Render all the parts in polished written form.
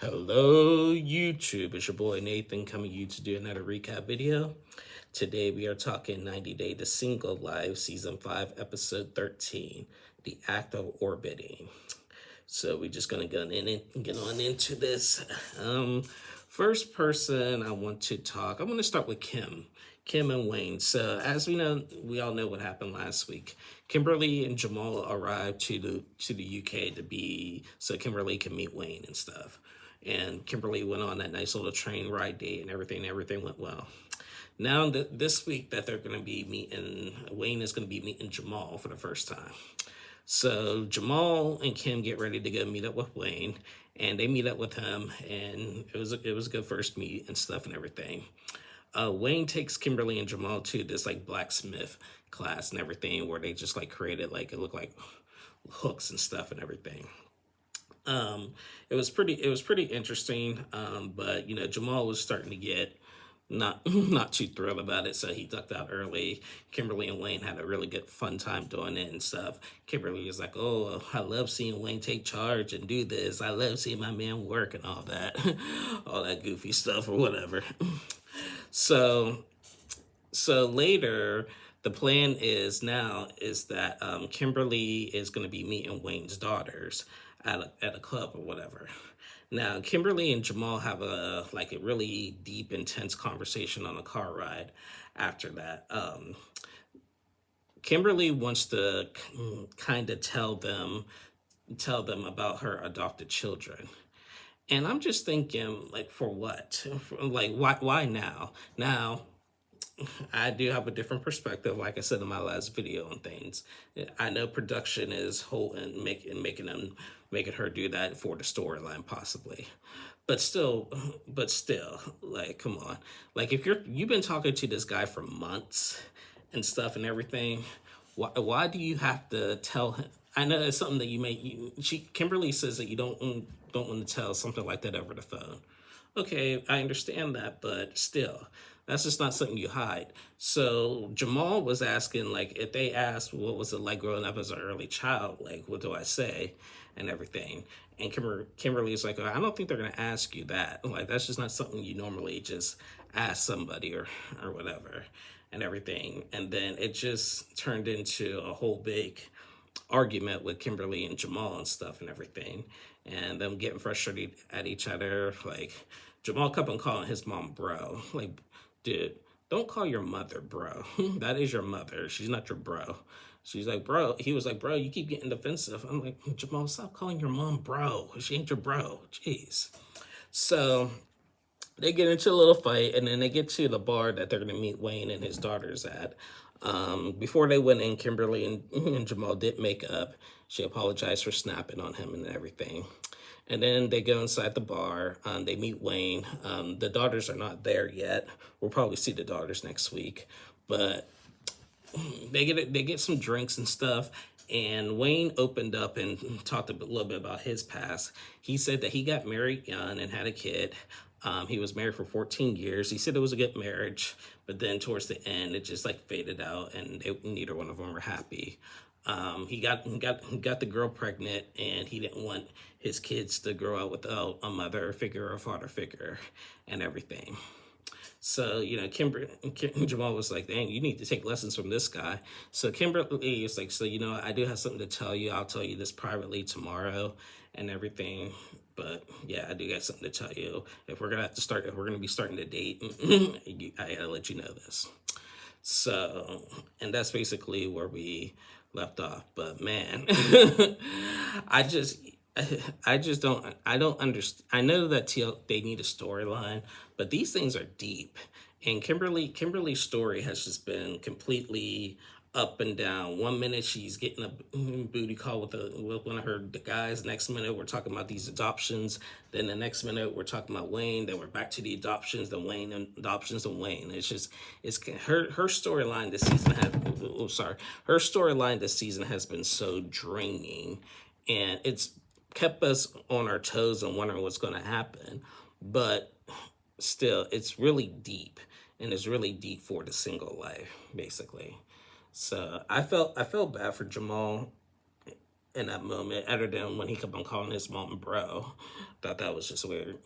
Hello YouTube, it's your boy Nathan coming to you to do another recap video. Today we are talking 90 Day to Single Life Season 5 Episode 13, The Act of Orbiting. So we're just gonna get on into this. First person I want to talk, I'm gonna start with Kim and Wayne. So as we know, we all know what happened last week. Kimberly and Jamal arrived to the UK to be so Kimberly can meet Wayne and stuff. And Kimberly went on that nice little train ride date and everything went well. Now this week that they're going to be meeting, Wayne is going to be meeting Jamal for the first time. So Jamal and Kim get ready to go meet up with Wayne, and they meet up with him, and it was a good first meet and stuff and everything. Wayne takes Kimberly and Jamal to this like blacksmith class and everything, where they just like created like it looked like hooks and stuff and everything. It was pretty interesting. But you know, Jamal was starting to get not too thrilled about it, so he ducked out early. Kimberly and Wayne had a really good fun time doing it and stuff. Kimberly was like, "Oh, I love seeing Wayne take charge and do this. I love seeing my man work and all that, all that goofy stuff or whatever." So later, the plan is that Kimberly is going to be meeting Wayne's daughters at a club or whatever. Now, Kimberly and Jamal have a really deep, intense conversation on a car ride. After that, Kimberly wants to kind of tell them about her adopted children. And I'm just thinking, like, for what? Like, why now? Now, I do have a different perspective, like I said in my last video on things. I know production is making her do that for the storyline, possibly. But still, like, come on. Like, if you've been talking to this guy for months and stuff and everything, why do you have to tell him? I know it's something that Kimberly says that you don't want to tell something like that over the phone. Okay, I understand that, but still, that's just not something you hide. So Jamal was asking, like, if they asked what was it like growing up as an early child, like, what do I say and everything. And Kimberly's like, oh, I don't think they're going to ask you that. Like, that's just not something you normally just ask somebody or whatever and everything. And then it just turned into a whole big argument with Kimberly and Jamal and stuff and everything, and them getting frustrated at each other. Like, Jamal kept on calling his mom bro. Like, dude, don't call your mother bro. That is your mother. She's not your bro. She's like, bro. He was like, bro, you keep getting defensive. I'm like, Jamal, stop calling your mom bro. She ain't your bro. Jeez. So they get into a little fight, and then they get to the bar that they're going to meet Wayne and his daughters at. Before they went in, Kimberly and Jamal did make up. She apologized for snapping on him and everything. And then they go inside the bar. They meet Wayne. The daughters are not there yet. We'll probably see the daughters next week. But they get some drinks and stuff. And Wayne opened up and talked a little bit about his past. He said that he got married young and had a kid. He was married for 14 years. He said it was a good marriage, but then towards the end, it just like faded out, and neither one of them were happy. He got the girl pregnant, and he didn't want his kids to grow up without a mother figure or a father figure, and everything. So, you know, Jamal was like, dang, you need to take lessons from this guy. So Kimberly is like, so, you know, I do have something to tell you. I'll tell you this privately tomorrow and everything. But yeah, I do got something to tell you. If we're going to be starting to date, I gotta let you know this. So, and that's basically where we left off. But man, I just I don't understand. I know that they need a storyline, but these things are deep. And Kimberly's story has just been completely up and down. One minute she's getting a booty call with one of her guys. Next minute we're talking about these adoptions. Then the next minute we're talking about Wayne. Then we're back to the adoptions. Then Wayne and adoptions. And Wayne. It's her storyline this season her storyline this season has been so draining, and it's kept us on our toes and wondering what's going to happen. But still, it's really deep, and it's really deep for the single life, basically. So I felt bad for Jamal in that moment, other than when he kept on calling his mom bro. Thought that was just weird.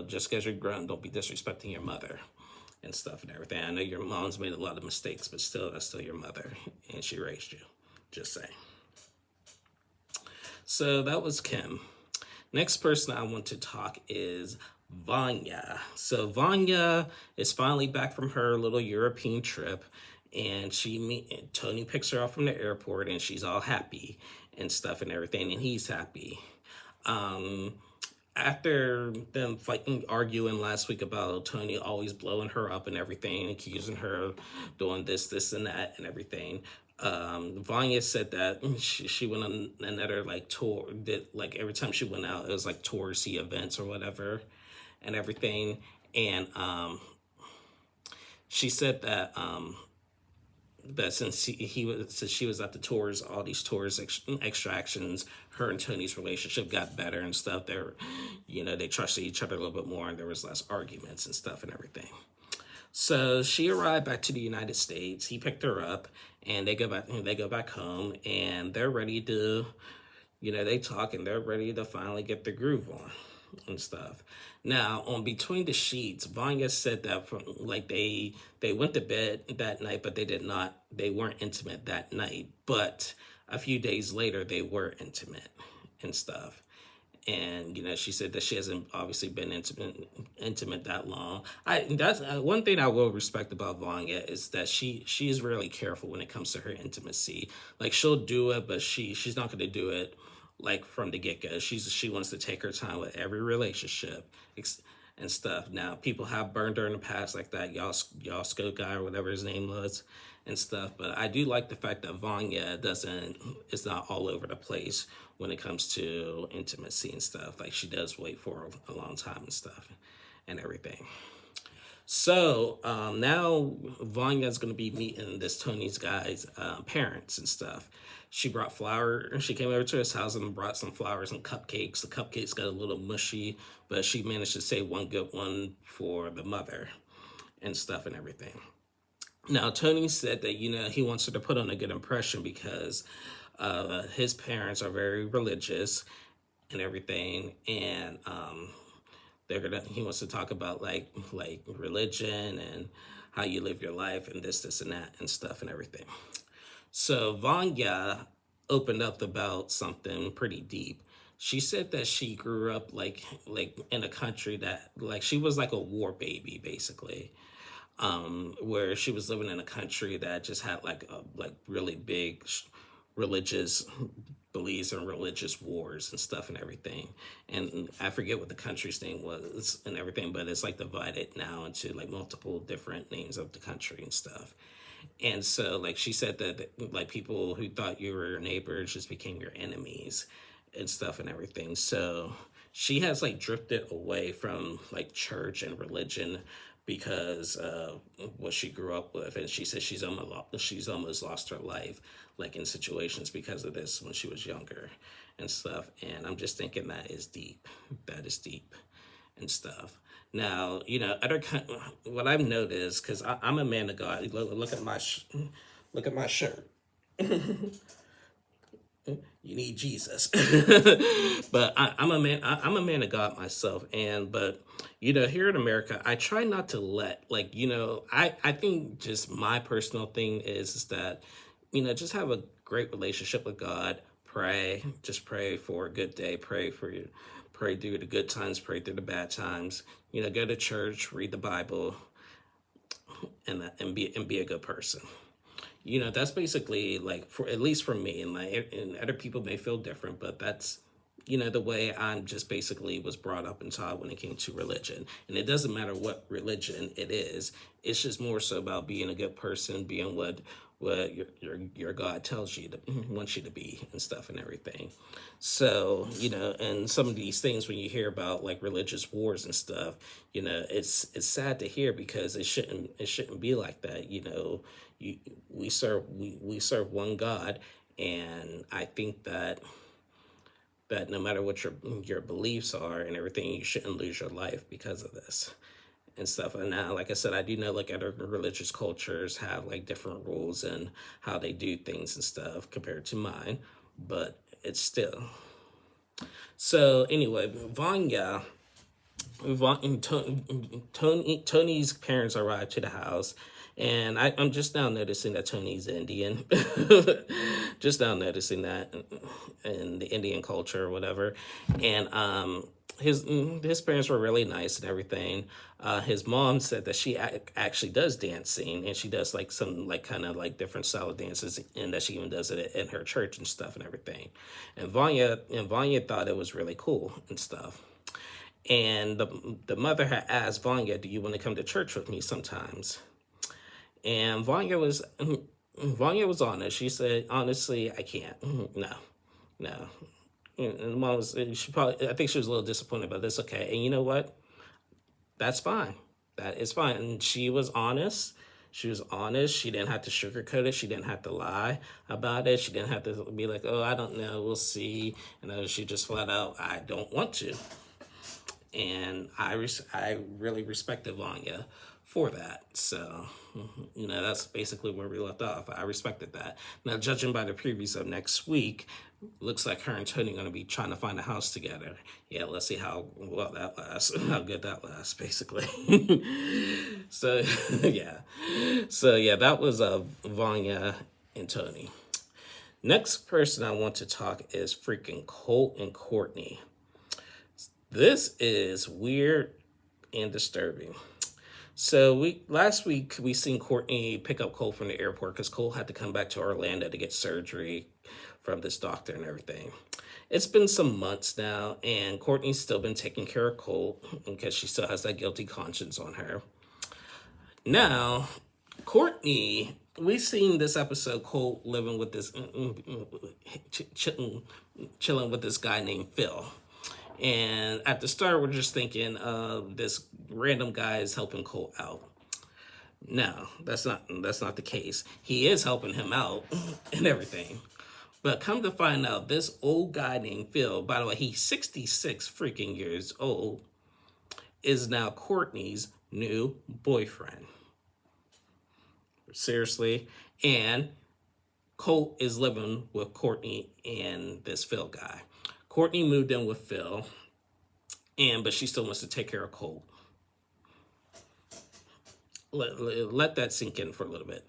Just because you're grown, don't be disrespecting your mother and stuff and everything. I know your mom's made a lot of mistakes, but still, that's still your mother, and she raised you. Just saying. So that was Kim. Next person I want to talk is Vanya. So Vanya is finally back from her little European trip, and Tony picks her up from the airport, and she's all happy and stuff and everything, and he's happy. Um, After them fighting, arguing last week about Tony always blowing her up and everything, accusing her of doing this, and that, and everything, Vanya said that she went on another like tour. Did like every time she went out, it was like touristy events or whatever, and everything. And she said that since she was at the tours, all these tours extractions, her and Tony's relationship got better and stuff. They trusted each other a little bit more, and there was less arguments and stuff and everything. So she arrived back to the United States. He picked her up, and they go back. They go back home, and they're ready to, they talk, and they're ready to finally get the groove on and stuff. Now, on Between the Sheets, Vanya said that they went to bed that night, but they weren't intimate that night. But a few days later, they were intimate and stuff. And she said that she hasn't obviously been intimate that long. That's one thing I will respect about Vanya is that she is really careful when it comes to her intimacy. Like, she'll do it, but she's not going to do it like from the get go. She wants to take her time with every relationship and stuff. Now, people have burned her in the past like that, Yasko guy or whatever his name was and stuff. But I do like the fact that Vanya is not all over the place when it comes to intimacy and stuff. Like, she does wait for a long time and stuff and everything. So now Vanya's going to be meeting this Tony's guy's parents and stuff. She brought flowers. She came over to his house and brought some flowers and cupcakes. The cupcakes got a little mushy, but she managed to save one good one for the mother and stuff and everything. Now, Tony said that, he wants her to put on a good impression because his parents are very religious and everything. And he wants to talk about like religion and how you live your life and this and that and stuff and everything. So Vanya opened up about something pretty deep. She said that she grew up like in a country that like she was like a war baby basically, where she was living in a country that just had like really big religious beliefs and religious wars and stuff and everything. And I forget what the country's name was and everything, but it's like divided now into like multiple different names of the country and stuff. And so like she said that like people who thought you were your neighbors just became your enemies and stuff and everything. So she has like drifted away from like church and religion because what she grew up with, and she says she's almost lost her life like in situations because of this when she was younger and stuff. And I'm just thinking that is deep. That is deep and stuff. Now, what I've noticed, because I'm a man of God. Look at my shirt. You need Jesus. But I'm a man. I'm a man of God myself. But here in America, I try not to let I think just my personal thing is that just have a great relationship with God. Just pray for a good day. Pray through the good times. Pray through the bad times. Go to church, read the Bible, and be a good person. That's basically like for at least for me, and other people may feel different, but that's the way I'm just basically was brought up and taught when it came to religion. And it doesn't matter what religion it is. It's just more so about being a good person, being what your God tells you wants you to be and stuff and everything. So, and some of these things when you hear about like religious wars and stuff, it's sad to hear because it shouldn't be like that. We serve one God, and I think that no matter what your beliefs are and everything, you shouldn't lose your life because of this and stuff. And now, like I said, I do know like other religious cultures have like different rules and how they do things and stuff compared to mine. But it's still. So anyway, Tony's parents arrived to the house, and I'm just now noticing that Tony's Indian. Just now noticing that in the Indian culture or whatever, and his parents were really nice and everything. His mom said that she actually does dancing, and she does like some like kind of like different style of dances, and that she even does it in her church and stuff and everything. And Vanya thought it was really cool and stuff. And the mother had asked Vanya, "Do you want to come to church with me sometimes?" And Vanya was honest. She said, "Honestly, I can't. No, no." And the mom was she probably I think she was a little disappointed, but that's okay. And you know what? That's fine. That is fine. And she was honest. She was honest. She didn't have to sugarcoat it. She didn't have to lie about it. She didn't have to be like, "Oh, I don't know. We'll see." She just flat out, "I don't want to." And I really respected Vanya for that. So, that's basically where we left off. I respected that. Now, judging by the previews of next week, looks like her and Tony are going to be trying to find a house together. Yeah, let's see how well that lasts, how good that lasts, basically. So, yeah. So, yeah, that was Vanya and Tony. Next person I want to talk is freaking Colt and Courtney. This is weird and disturbing. So last week we seen Courtney pick up Cole from the airport because Cole had to come back to Orlando to get surgery from this doctor and everything. It's been some months now, and Courtney's still been taking care of Cole because she still has that guilty conscience on her. Now, Courtney, we seen this episode Cole living with this chilling with this guy named Phil. And at the start, we're just thinking this random guy is helping Cole out. No, that's not the case. He is helping him out and everything. But come to find out, this old guy named Phil, by the way, he's 66 freaking years old, is now Courtney's new boyfriend. Seriously. And Colt is living with Courtney and this Phil guy. Courtney moved in with Phil, but she still wants to take care of Colt. Let that sink in for a little bit.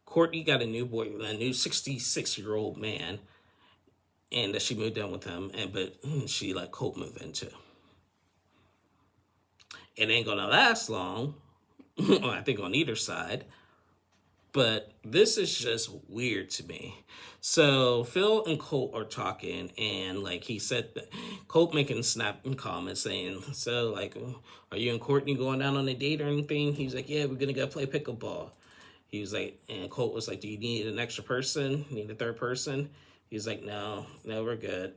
Courtney got a new 66-year-old man, and that she moved in with him, but she let Colt move into. It ain't gonna last long, I think on either side. But this is just weird to me. So Phil and Colt are talking, and like he said, Colt making snapping comments saying, "So like, are you and Courtney going out on a date or anything?" He's like, "Yeah, we're gonna go play pickleball." He was like, and Colt was like, "Do you need an extra person? Need a third person?" He's like, "No, we're good."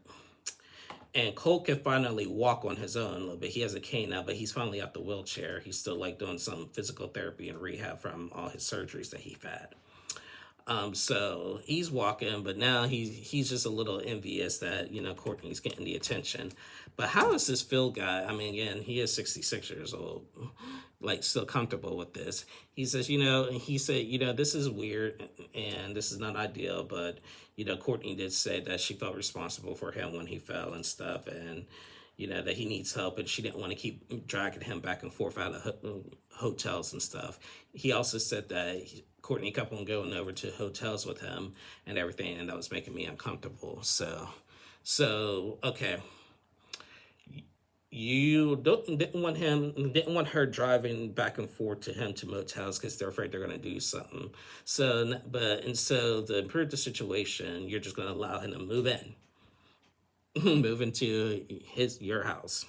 And Colt can finally walk on his own a little bit. He has a cane now, but he's finally out the wheelchair. He's still like doing some physical therapy and rehab from all his surgeries that he had. So he's walking, but now he's just a little envious that Courtney's getting the attention. But how is this Phil guy? I mean, again, he is 66 years old, like still comfortable with this. He says, this is weird and this is not ideal, but Courtney did say that she felt responsible for him when he fell and stuff, and that he needs help, and she didn't want to keep dragging him back and forth out of hotels and stuff. He also said that Courtney kept on going over to hotels with him and everything, and that was making me uncomfortable. So okay. You didn't want her driving back and forth to him to motels because they're afraid they're going to do something. So to improve the situation, you're just going to allow him to move in, move into your house.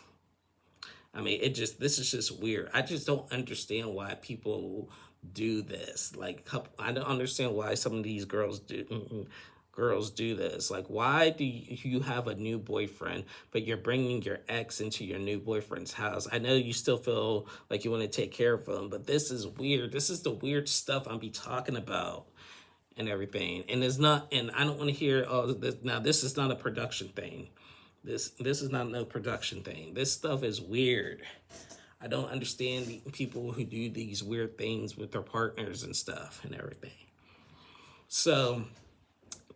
I mean, this is just weird. I just don't understand why people do this. Like, I don't understand why some of these girls do this. Like, why do you have a new boyfriend, but you're bringing your ex into your new boyfriend's house? I know you still feel like you want to take care of him, but this is weird. This is the weird stuff I'm be talking about and everything. And it's not, and I don't want to hear, oh, this is not a production thing. This is not no production thing. This stuff is weird. I don't understand the people who do these weird things with their partners and stuff and everything. So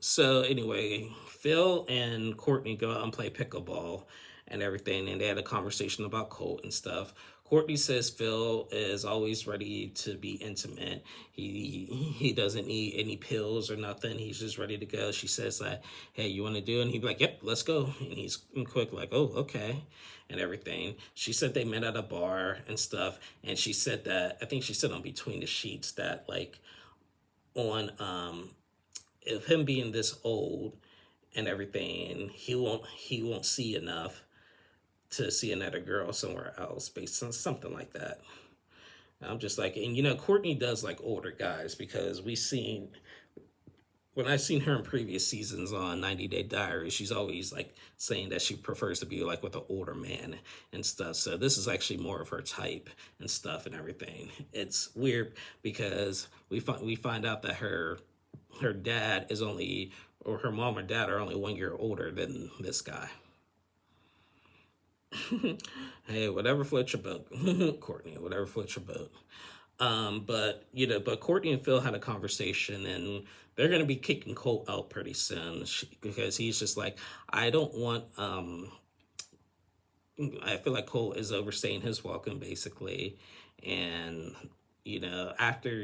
So anyway, Phil and Courtney go out and play pickleball and everything, and they had a conversation about Colt and stuff. Courtney says Phil is always ready to be intimate. He doesn't need any pills or nothing. He's just ready to go. She says that, hey, you want to do it? And he'd be like, yep, let's go. And he's quick, like, oh, okay, and everything. She said they met at a bar and stuff, and she said that, I think she said on Between the Sheets that, like, on if him being this old and everything, he won't see enough to see another girl somewhere else, based on something like that. I'm just like, and Courtney does like older guys, because we seen when I've seen her in previous seasons on 90 Day Diary, she's always like saying that she prefers to be like with an older man and stuff. So this is actually more of her type and stuff and everything. It's weird because we find out that her dad is only, or her mom or dad are only 1 year older than this guy. Hey, whatever floats your boat, Courtney. Whatever floats your boat. But Courtney and Phil had a conversation, and they're gonna be kicking Colt out pretty soon, because he's just like, I don't want. I feel like Colt is overstaying his welcome, basically, and after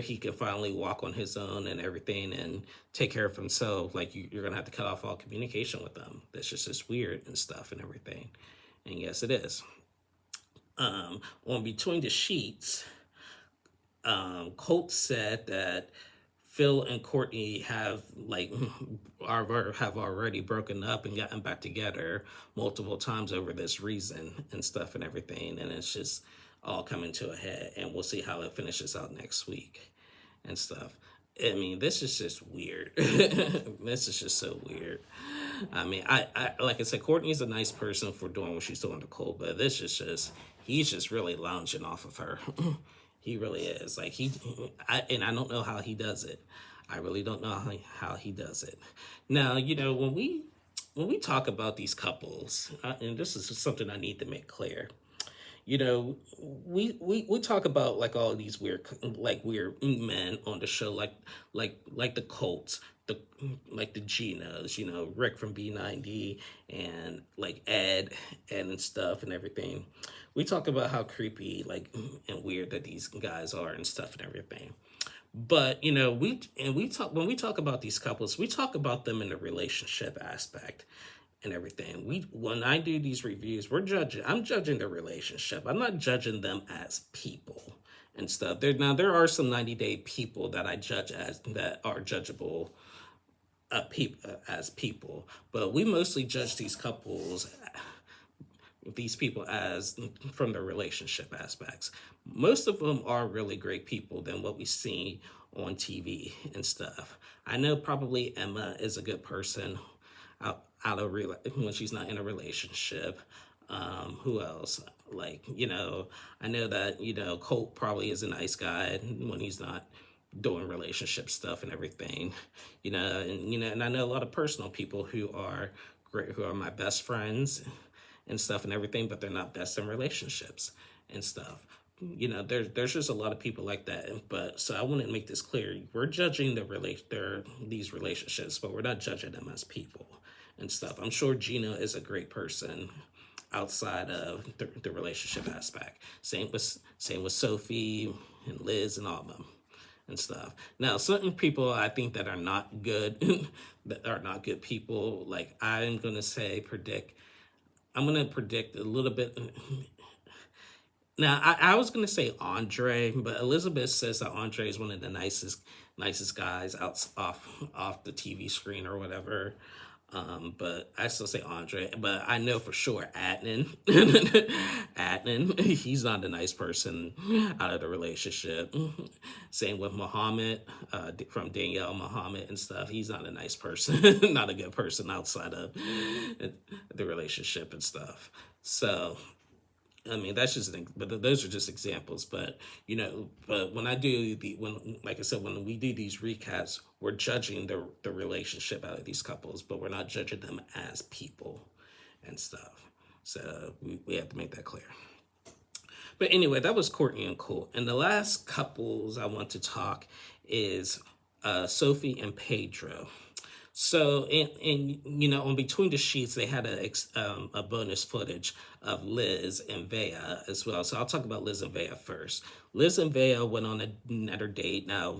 he can finally walk on his own and everything and take care of himself, like you're gonna have to cut off all communication with them. That's just weird and stuff and everything. And yes, it is. On Between the Sheets, Colt said that Phil and Courtney have already broken up and gotten back together multiple times over this reason and stuff and everything, and it's just all coming to a head, and we'll see how it finishes out next week and stuff. I mean, this is just weird. This is just so weird. I mean, I like I said, Courtney's a nice person for doing what she's doing to Cole, but this is just he's just really lounging off of her. He really is. Like I don't know how he does it. I really don't know how he does it. Now, when we talk about these couples, and this is something I need to make clear. We talk about like all these weird men on the show, like the Colts, the Genos, Rick from B90, and like Ed and stuff and everything. We talk about how creepy and weird that these guys are and stuff and everything. But we talk when we talk about these couples, we talk about them in the relationship aspect and everything. When I do these reviews, I'm judging the relationship. I'm not judging them as people and stuff. There are some 90-day people that I judge as that are judgeable as people, but we mostly judge these people as from the relationship aspects. Most of them are really great people than what we see on TV and stuff. I know probably Emma is a good person when she's not in a relationship. Who else? I know that Colt probably is a nice guy when he's not doing relationship stuff and everything. And I know a lot of personal people who are great, who are my best friends and stuff and everything, but they're not best in relationships and stuff. There's just a lot of people like that. But so I want to make this clear: we're judging these relationships, but we're not judging them as people and stuff. I'm sure Gina is a great person outside of the relationship aspect. Same with Sophie and Liz and all of them and stuff. Now, certain people I think that are not good, that are not good people. Like I'm gonna predict a little bit. Now, I was gonna say Andre, but Elizabeth says that Andre is one of the nicest guys off the TV screen or whatever. But I still say Andre. But I know for sure Adnan, Adnan, he's not a nice person out of the relationship. Same with Muhammad, from Danielle Muhammad and stuff. He's not a nice person, not a good person outside of the relationship and stuff. So I mean, but those are just examples. But but like I said, when we do these recaps, we're judging the relationship out of these couples, but we're not judging them as people and stuff. So we have to make that clear. But anyway, that was Courtney and Colt. And the last couples I want to talk is Sophie and Pedro. So, on Between the Sheets, they had a bonus footage of Liz and Vea as well. So I'll talk about Liz and Vea first. Liz and Vea went on another date. Now,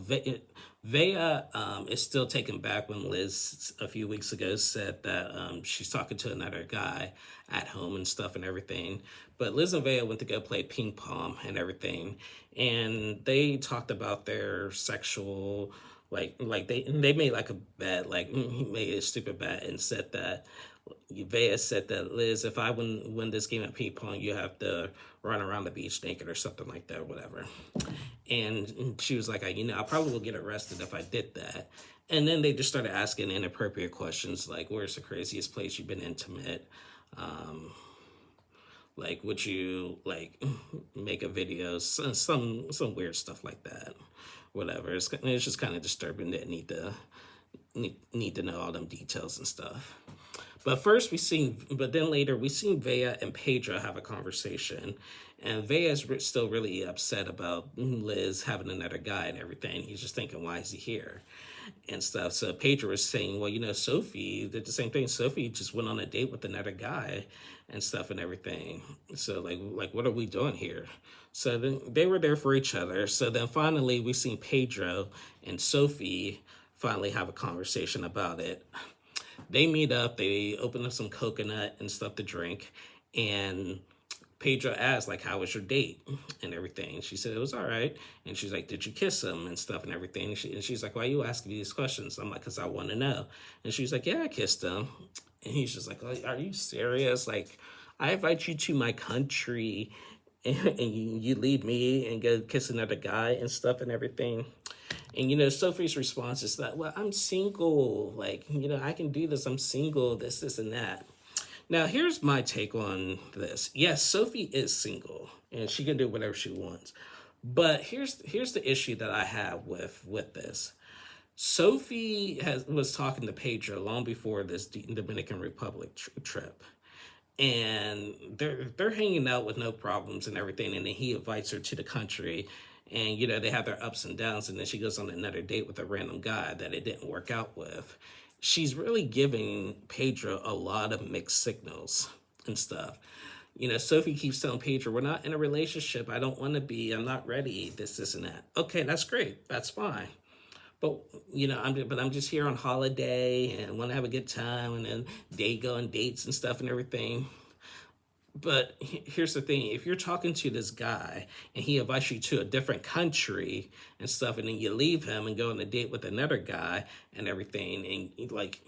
Vea is still taken back when Liz a few weeks ago said that she's talking to another guy at home and stuff and everything. But Liz and Vea went to go play ping pong and everything, and they talked about their sexual, like they made like a bet, like he made a stupid bet and said that Vea said that, Liz, if I win this game of ping pong, you have to run around the beach naked or something like that or whatever. And she was like, I probably will get arrested if I did that. And then they just started asking inappropriate questions like, where's the craziest place you've been intimate? Like, would you like make a video? Some weird stuff like that. Whatever. It's just kind of disturbing that need to know all them details and stuff. But then later we seen Vea and Pedro have a conversation, and Vea is still really upset about Liz having another guy and everything. He's just thinking, why is he here? And stuff. So Pedro is saying, well, Sophie did the same thing. Sophie just went on a date with another guy and stuff and everything. So like what are we doing here? So then they were there for each other. So then finally we seen Pedro and Sophie finally have a conversation about it. They meet up, they open up some coconut and stuff to drink, and Pedro asked, like, how was your date and everything? She said it was all right. And she's like, did you kiss him and stuff and everything? And she's like, why are you asking me these questions? I'm like, because I want to know. And she's like, yeah, I kissed him. And he's just like, are you serious? Like, I invite you to my country and you leave me and go kiss another guy and stuff and everything. And Sophie's response is that, well, I'm single. Like, I can do this. I'm single, this, and that. Now, here's my take on this. Yes, Sophie is single, and she can do whatever she wants. But here's the issue that I have with this. Sophie was talking to Pedro long before this Dominican Republic trip, and they're hanging out with no problems and everything. And then he invites her to the country, and they have their ups and downs. And then she goes on another date with a random guy that it didn't work out with. She's really giving Pedro a lot of mixed signals and stuff. Sophie keeps telling Pedro, we're not in a relationship. I don't want to be. I'm not ready. This, and that. Okay, that's great. That's fine. But I'm just here on holiday and want to have a good time, and then they go on dates and stuff and everything. But here's the thing. If you're talking to this guy and he invites you to a different country and stuff, and then you leave him and go on a date with another guy and everything, and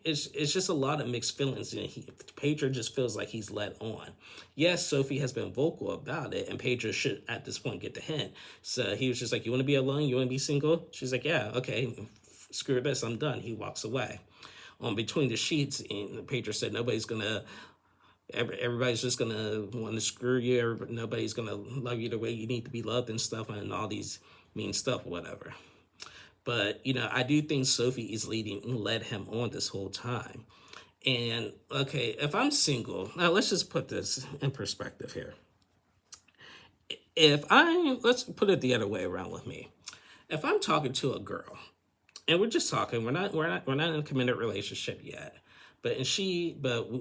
it's just a lot of mixed feelings. And Pedro just feels like he's led on. Yes, Sophie has been vocal about it, and Pedro should at this point get the hint. So he was just like, you want to be alone? You want to be single? She's like, yeah, okay, screw this, I'm done. He walks away. On Between the Sheets, and Pedro said, everybody's just gonna want to screw you. Nobody's gonna love you the way you need to be loved and stuff, and all these mean stuff, whatever. But I do think Sophie is led him on this whole time. And okay, if I'm single, now let's just put this in perspective here. Let's put it the other way around with me. If I'm talking to a girl, and we're just talking, we're not in a committed relationship yet. But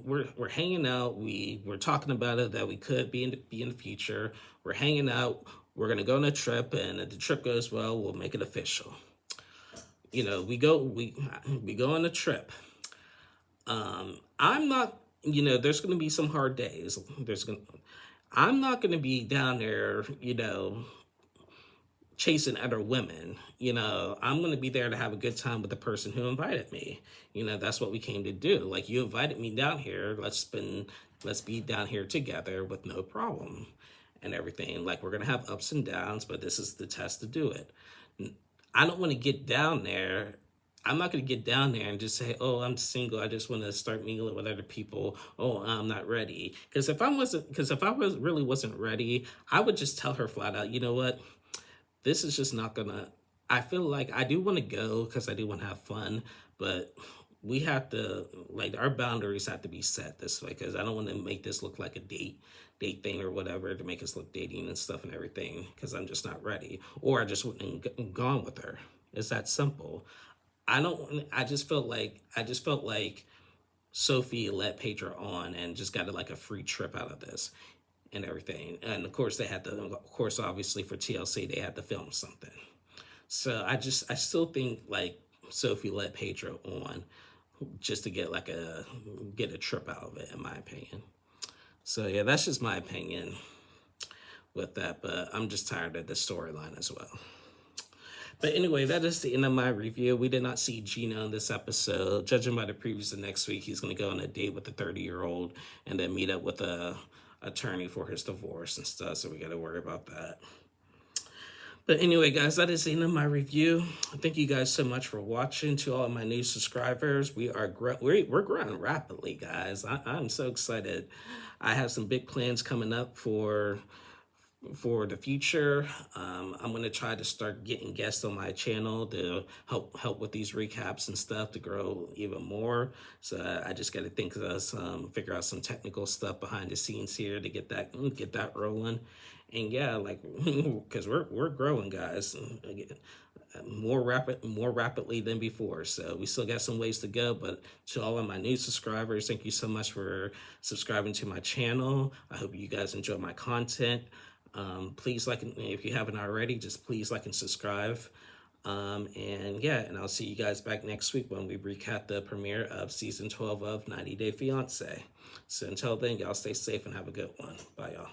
we're hanging out. We're talking about it that we could be in the future. We're hanging out. We're gonna go on a trip, and if the trip goes well, we'll make it official. We go on a trip. I'm not. There's gonna be some hard days. I'm not gonna be down there. Chasing other women. I'm going to be there to have a good time with the person who invited me. That's what we came to do. Like, you invited me down here. Let's be down here together with no problem and everything. Like, we're going to have ups and downs, but this is the test to do it. I don't want to get down there. I'm not going to get down there and just say, oh, I'm single. I just want to start mingling with other people. Oh, I'm not ready. Because if I really wasn't ready, I would just tell her flat out, you know what? This is just not gonna, I feel like I do want to go because I do want to have fun, but we have to, our boundaries have to be set this way, because I don't want to make this look like a date thing or whatever to make us look dating and stuff and everything, because I'm just not ready. Or I just wouldn't gone with her. It's that simple. I just felt like Sophie let Pedro on and just got like a free trip out of this and everything. And of course of course, obviously for TLC, they had to film something. So I still think like Sophie let Pedro on just to get a trip out of it, in my opinion. So yeah, that's just my opinion with that. But I'm just tired of the storyline as well. But anyway, that is the end of my review. We did not see Gino in this episode. Judging by the previews of next week, he's going to go on a date with a 30-year-old and then meet up with a attorney for his divorce and stuff. So we got to worry about that. But anyway, guys, that is the end of my review. Thank you guys so much for watching. To all of my new subscribers, we're growing rapidly, guys. I'm so excited. I have some big plans coming up for the future. I'm gonna try to start getting guests on my channel to help with these recaps and stuff to grow even more. So I just got to think of figure out some technical stuff behind the scenes here to get that rolling. And yeah, like because we're growing, guys. Again, more rapidly than before. So we still got some ways to go, but to all of my new subscribers, thank you so much for subscribing to my channel. I hope you guys enjoy my content. Please like, if you haven't already, just please like and subscribe. And yeah, and I'll see you guys back next week when we recap the premiere of season 12 of 90 Day Fiance. So until then, y'all stay safe and have a good one. Bye, y'all.